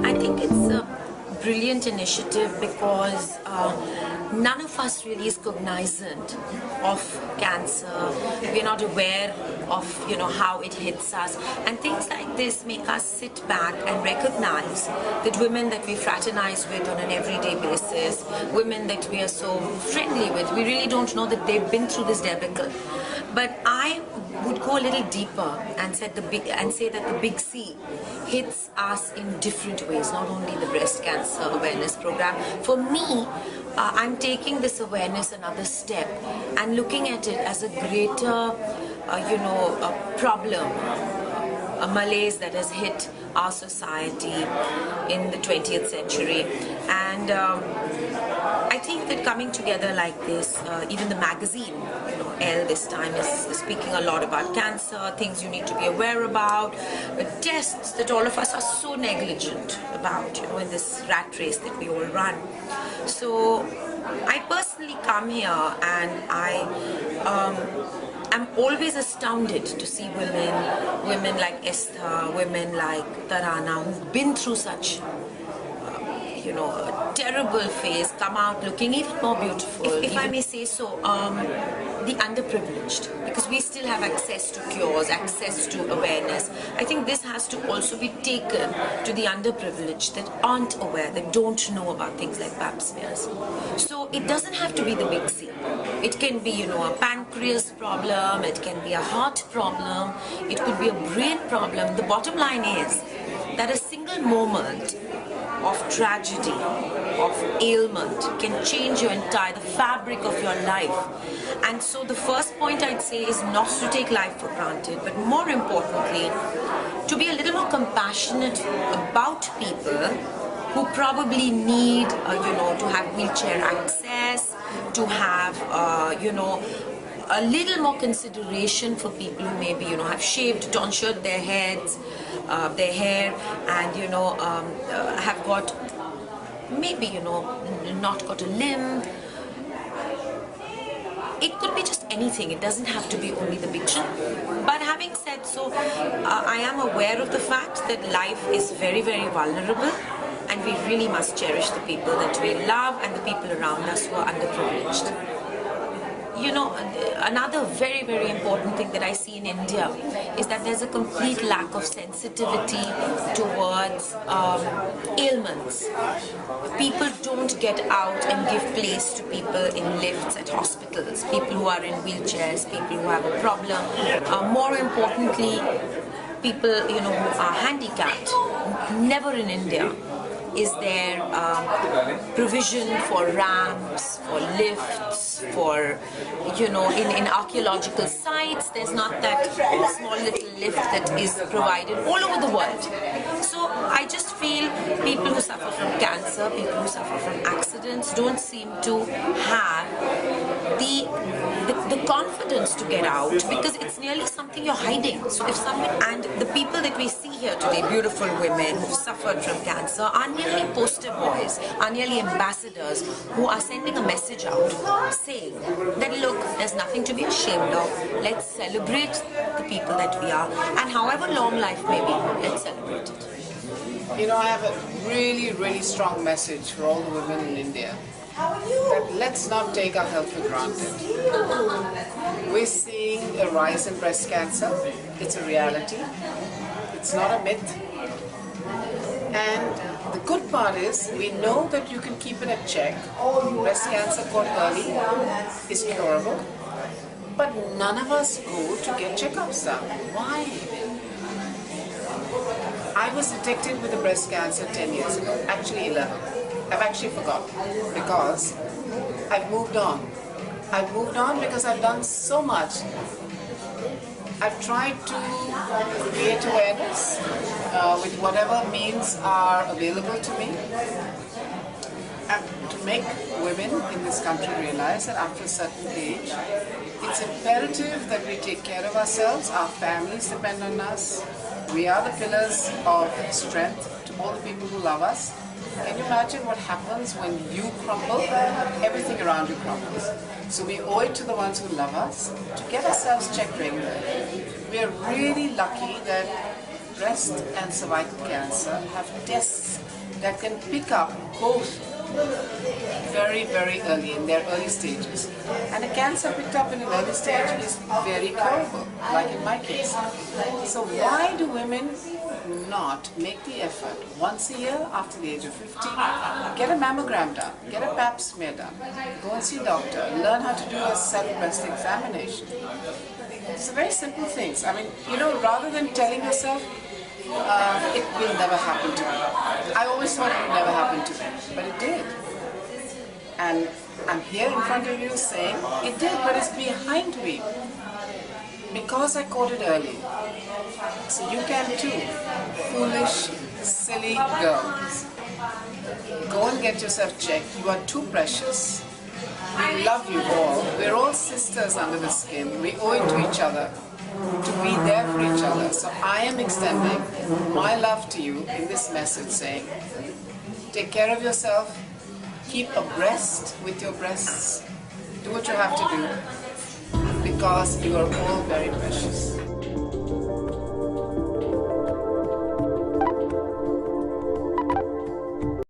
I think it's a brilliant initiative because none of us really is cognizant of cancer. We're not aware of how it hits us, and things like this make us sit back and recognize that women that we fraternize with on an everyday basis, women that we are so friendly with, we really don't know that they've been through this debacle. But I would go a little deeper and say that the big C hits us in different ways, not only the breast cancer awareness program. For me, I'm taking this awareness another step and looking at it as a greater, a problem, a malaise that has hit our society in the 20th century. And I think that coming together like this, even the magazine, Elle this time is speaking a lot about cancer, things you need to be aware about, tests that all of us are so negligent about, in this rat race that we all run. So I personally come here and I'm always astounded to see women like Esther, women like Tarana, who've been through such a terrible phase, come out looking even more beautiful. If I may say so, the underprivileged, because we still have access to cures, access to awareness. I think this has to also be taken to the underprivileged that aren't aware, that don't know about things like pap smears. So it doesn't have to be the big C. It can be, a pancreas problem, it can be a heart problem, it could be a brain problem. The bottom line is that a single moment of tragedy, of ailment can change the fabric of your life. And so the first point I'd say is not to take life for granted, but more importantly, to be a little more compassionate about people who probably need, to have wheelchair access, to have, a little more consideration for people who maybe, have shaved, tonsured their heads, their hair, and, have got, maybe, not got a limb. It could be just anything. It doesn't have to be only the picture. But having said so, I am aware of the fact that life is very, very vulnerable, and we really must cherish the people that we love and the people around us who are underprivileged. Another very, very important thing that I see in India is that there's a complete lack of sensitivity towards ailments. People don't get out and give place to people in lifts at hospitals, people who are in wheelchairs, people who have a problem. More importantly, people, who are handicapped. Never in India is there provision for ramps, for lifts, for, in archaeological sites, there's not that small little lift that is provided all over the world. So I just feel people who suffer from cancer, people who suffer from accidents don't seem to have the confidence to get out, because it's nearly something you're hiding. So if someone, and the people that we see here today, beautiful women who've suffered from cancer, are nearly poster boys, are nearly ambassadors who are sending a message out saying that, look, there's nothing to be ashamed of. Let's celebrate the people that we are, and however long life may be, let's celebrate it. I have a really, really strong message for all the women in India. That let's not take our health for granted. We're seeing a rise in breast cancer. It's a reality. It's not a myth. And the good part is, we know that you can keep it at check. Breast cancer caught early is curable. But none of us go to get checkups done. Why? I was detected with a breast cancer 10 years ago, actually 11. I've actually forgotten, because I've moved on. I've moved on because I've done so much. I've tried to create awareness with whatever means are available to me, and to make women in this country realize that after a certain age, it's imperative that we take care of ourselves. Our families depend on us. We are the pillars of strength to all the people who love us. Can you imagine what happens when you crumble? Everything around you crumbles. So we owe it to the ones who love us to get ourselves checked regularly. We are really lucky that breast and cervical cancer have tests that can pick up both very, very early, in their early stages. And a cancer picked up in an early stage is very curable, like in my case. So why do women not make the effort once a year after the age of 50, get a mammogram done, get a pap smear done, go and see a doctor, learn how to do a self-breast examination. It's very simple things. I mean, rather than telling yourself, it will never happen to me. I always thought it would never happen to me, but it did. And I'm here in front of you saying, it did, but it's behind me. Because I caught it early. So you can too. Foolish, silly girls. Go and get yourself checked. You are too precious. We love you all. We're all sisters under the skin. We owe it to each other to be there for each other. So I am extending my love to you in this message saying, take care of yourself, keep abreast with your breasts, do what you have to do, because you are all very precious.